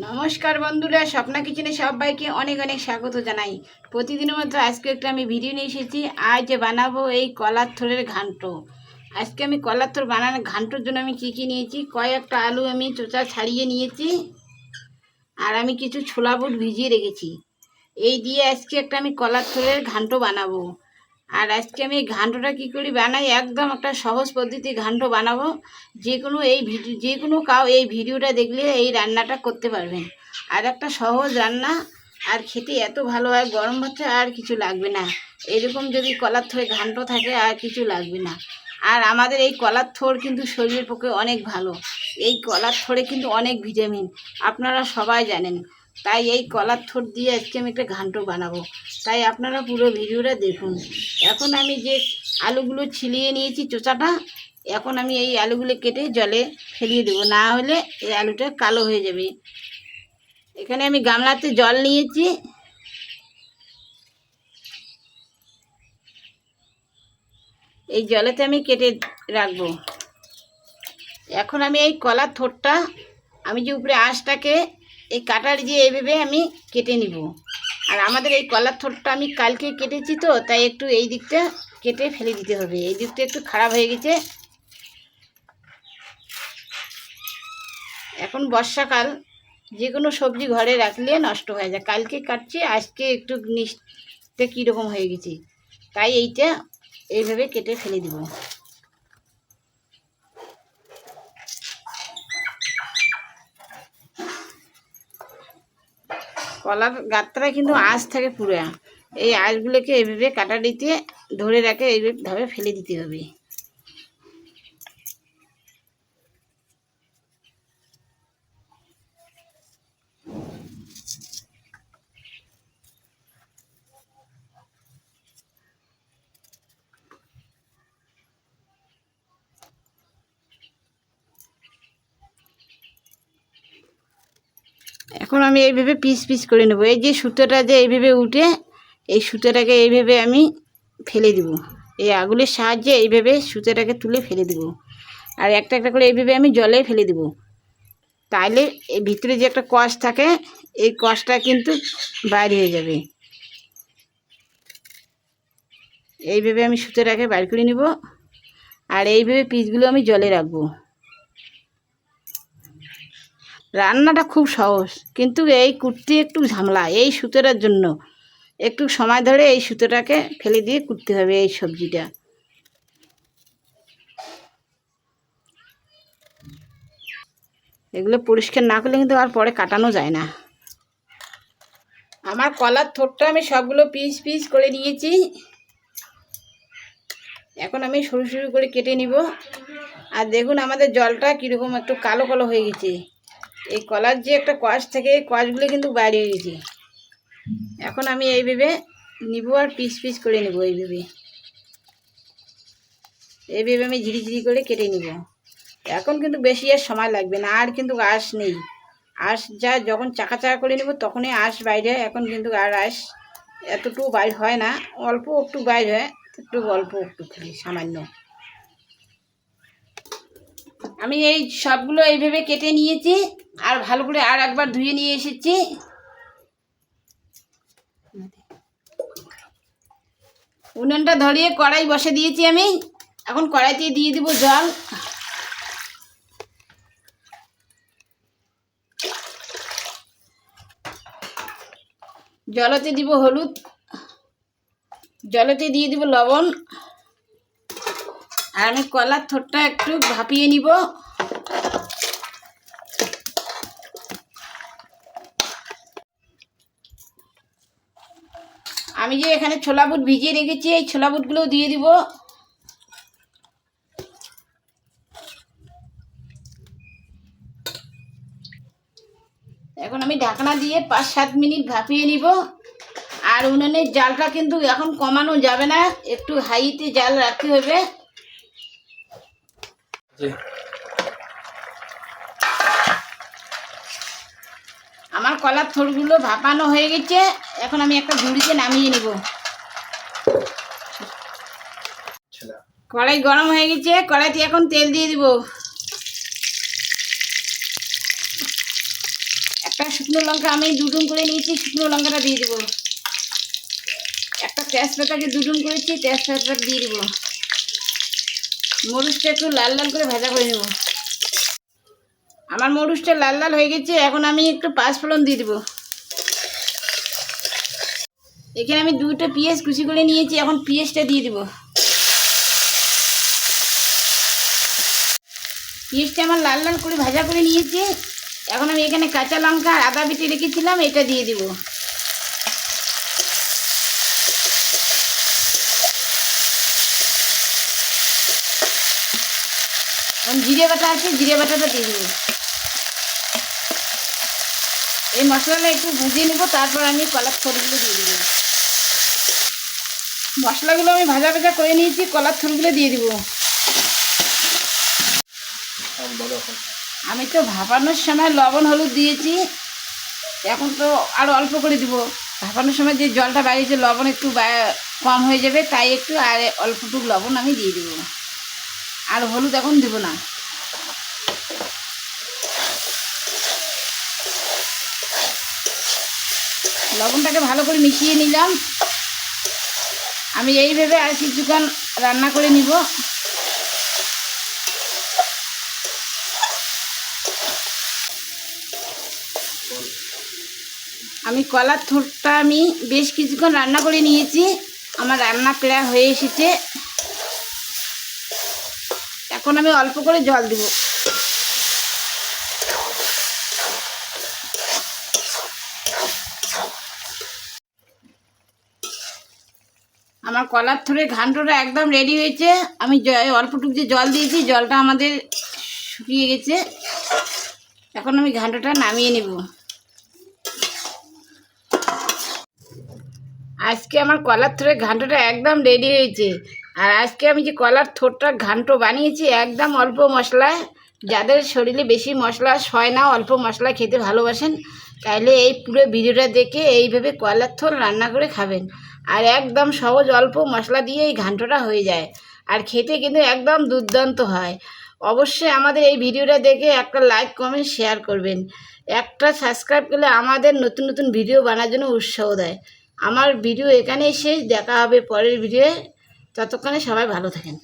নমস্কার বন্ধুরা, স্বপ্না কিচেনে সবাইকে অনেক অনেক স্বাগত জানাই। প্রতিদিনের মতো আজকে একটা আমি ভিডিও নিয়ে এসেছি। আজ বানাবো এই কলার থোড়ের ঘান্ট। আজকে আমি কলার থোড় বানানোর ঘান্টর জন্য আমি কী নিয়েছি, কয়েকটা আলু আমি চোচা ছাড়িয়ে নিয়েছি, আর আমি কিছু ছোলা বুট ভিজিয়ে রেখেছি। এই দিয়ে আজকে একটা আমি কলার থোড়ের ঘান্ট বানাবো। আর আজকে আমি এই ঘান্টটা কী করি বানাই, একদম একটা সহজ পদ্ধতি ঘান্ট বানাবো। যে কোনো কাউ এই ভিডিওটা দেখলে এই রান্নাটা করতে পারবেন। আর একটা সহজ রান্না, আর খেতে এত ভালো হয়, গরম ভাতে আর কিছু লাগবে না। এরকম যদি কলার থোড়ে ঘান্ট থাকে আর কিছু লাগবে না। আর আমাদের এই কলার থোড় কিন্তু শরীরের পক্ষে অনেক ভালো। এই কলার থোড়ে কিন্তু অনেক ভিটামিন, আপনারা সবাই জানেন। তাই এই কলার থোড় দিয়ে আজকে আমি একটা ঘান্ট বানাবো। তাই আপনারা পুরো ভিডিওটা দেখুন। এখন আমি যে আলুগুলো ছিলিয়ে নিয়েছি চোচাটা, এখন আমি এই আলুগুলো কেটে জলে ফেলিয়ে দেবো, না হলে এই আলুটা কালো হয়ে যাবে। এখানে আমি গামলাতে জল নিয়েছি, এই জলেতে আমি কেটে রাখবো। এখন আমি এই কলার থোড়টা, আমি যে উপরে আঁশটাকে এই কাটার দিয়ে এইভাবে আমি কেটে নিব। আর আমাদের এই কলার থোড়টা আমি কালকে কেটেছি, তো তাই একটু এই দিকটা কেটে ফেলে দিতে হবে। এই দিকটা একটু খারাপ হয়ে গেছে। এখন বর্ষাকাল, যে কোনো সবজি ঘরে রাখলে নষ্ট হয়ে যায়। কালকে কাটছি, আজকে একটু নিচতে কীরকম হয়ে গেছে, তাই এইটা এইভাবে কেটে ফেলে দিব। কলার গাত্রা কিন্তু আঁশ থাকে পুরো, এই আঁশগুলোকে এইভাবে কাটা দিতে ধরে রাখে এইভাবে ফেলে দিতে হবে। এখন আমি এইভাবে পিস পিস করে নেব। এই যে সুতোটা যে এইভাবে উঠে, এই সুতোটাকে এইভাবে আমি ফেলে দিব। এই আগুনের সাহায্যে এইভাবে সুতোটাকে তুলে ফেলে দিব। আর একটা একটা করে এইভাবে আমি জলে ফেলে দিব। তাইলে এই ভিতরে যে একটা কষ থাকে, এই কষটা কিন্তু বাইরে হয়ে যাবে। এইভাবে আমি সুতোটাকে বাইর করে নিব, আর এইভাবে পিসগুলো আমি জলে রাখবো। রান্নাটা খুব সহজ, কিন্তু এই কুটতে একটু ঝামেলা। এই সুতোটার জন্য একটু সময় ধরে এই সুতোটাকে ফেলে দিয়ে কুটতে হবে এই সবজিটা। এগুলো পরিষ্কার না করলে কিন্তু আর পরে কাটানো যায় না। আমার কলার থোড়টা আমি সবগুলো পিস পিস করে নিয়েছি। এখন আমি সরু সরু করে কেটে নিব। আর দেখুন আমাদের জলটা কীরকম একটু কালো কালো হয়ে গেছে। এই কলার যে একটা কষ থেকে, এই কষগুলো কিন্তু বাইরে হয়ে গেছে। এখন আমি এইভাবে নিব আর পিস পিস করে নেব। এইভাবে আমি ঝিরি করে কেটে নিব। এখন কিন্তু বেশি আর সময় লাগবে না, আর কিন্তু আঁশ নেই। আঁশ যা যখন চাকা চাকা করে নেব তখনই আঁশ বাইরে হয়। এখন কিন্তু আর আঁশ এতটুকু বাইর হয় না, অল্প একটু বাইর হয়, অল্প একটু খালি সামান্য। আমি এই সবগুলো এইভাবে কেটে নিয়েছি, আর ভালো করে আর একবার ধুয়ে নিয়ে এসেছি। উনুনটা ধরিয়ে কড়াই বসে দিয়েছি আমি। এখন কড়াইতে দিয়ে দিব জল। জলতে দিব হলুদ, জলতে দিয়ে দিব লবণ, আর আমি কলার থোড়টা একটু ভাপিয়ে নিব। আমি যে এখানে ছোলা বুট ভিজিয়ে রেখেছি, এই ছোলা বুটগুলো দিয়ে দিব। এখন আমি ঢাকনা দিয়ে 5-7 মিনিট ভাপিয়ে নিব। আর উনুনের জালটা কিন্তু এখন কমানো যাবে না, একটু হাইতে জাল রাখতে হবে। আমার কলার থোড়গুলো ভাপানো হয়ে গেছে। এখন আমি একটা ঝুড়িতে নামিয়ে নিব। কড়াই গরম হয়ে গেছে, কড়াইতে এখন তেল দিয়ে দিব। একটা শুকনো লঙ্কা আমি দুডুম করে নিয়েছি, শুকনো লঙ্কাটা দিয়ে দেবো। একটা তেজপাতাকে দুডুম করেছি, তেজপাতা দিয়ে দেবো। মরিচটা একটু লাল লাল করে ভাজা করে নেব। আমার মরিচটা লাল লাল হয়ে গেছে, এখন আমি একটু পাঁচফোড়ন দিয়ে দেবো। এখানে আমি 2টা পেঁয়াজ কুচি করে নিয়েছি, এখন পেঁয়াজটা দিয়ে দেবো। পেঁয়াজটা আমার লাল লাল করে ভাজা করে নিয়েছি, এখন আমি এখানে কাঁচা লঙ্কা আর আদা বেটে রেখেছিলাম, এটা দিয়ে দেবো। এখন জিরে বাটা আছে, জিরে বাটাটা দিয়ে দেবো। এই মশলাটা একটু ভুজিয়ে নেবো, তারপর আমি কলার থোড়গুলো দিয়ে দেবো। মশলাগুলো আমি ভাজা ভাজা করে নিয়েছি, কলার থোড়গুলো দিয়ে দেবো। আমি তো ভাপানোর সময় লবণ হলুদ দিয়েছি, এখন তো আরও অল্প করে দিব। ভাপানোর সময় যে জলটা বাড়িয়েছে লবণ একটু কম হয়ে যাবে, তাই একটু আর অল্পটুকু লবণ আমি দিয়ে দেবো। আর হলুদ এখন দেবো না। লবণটাকে ভালো করে মিশিয়ে নিলাম। আমি এইভাবে আর কিছুক্ষণ রান্না করে নিব। আমি কলার থোড়টা আমি বেশ কিছুক্ষণ রান্না করে নিয়েছি, আমার রান্না প্রায় হয়ে এসেছে। এখন আমি অল্প করে জল দেব। আমার কলার থোড়ের ঘান্টটা একদম রেডি হয়েছে। আমি অল্পটুকু যে জল দিয়েছি, জলটা আমাদের শুকিয়ে গেছে। এখন আমি ঘান্টটা নামিয়ে নেব। আজকে আমার কলার থোড়ের ঘান্টটা একদম রেডি হয়েছে। আর আজকে আমি যে কলার থোড়টা ঘান্ট বানিয়েছি একদম অল্প মশলায়। যাদের শরীরে বেশি মশলা সয় না, অল্প মশলা খেতে ভালোবাসেন, তাইলে এই পুরো ভিডিওটা দেখে এইভাবে কলার থোড় রান্না করে খাবেন। আর একদম সহজ, অল্প মশলা দিয়ে এই ঘান্টটা হয়ে যায়। আর খেতে কিন্তু একদম দুর্দান্ত হয়। অবশ্যই আমাদের এই ভিডিওটা দেখে একটা লাইক কমেন্ট শেয়ার করবেন। একটা সাবস্ক্রাইব করলে আমাদের নতুন নতুন ভিডিও বানার জন্য উৎসাহ দেয়। আমার ভিডিও এখানেই শেষ, দেখা হবে পরের ভিডিওয়ে। ততক্ষণে সবাই ভালো থাকেন।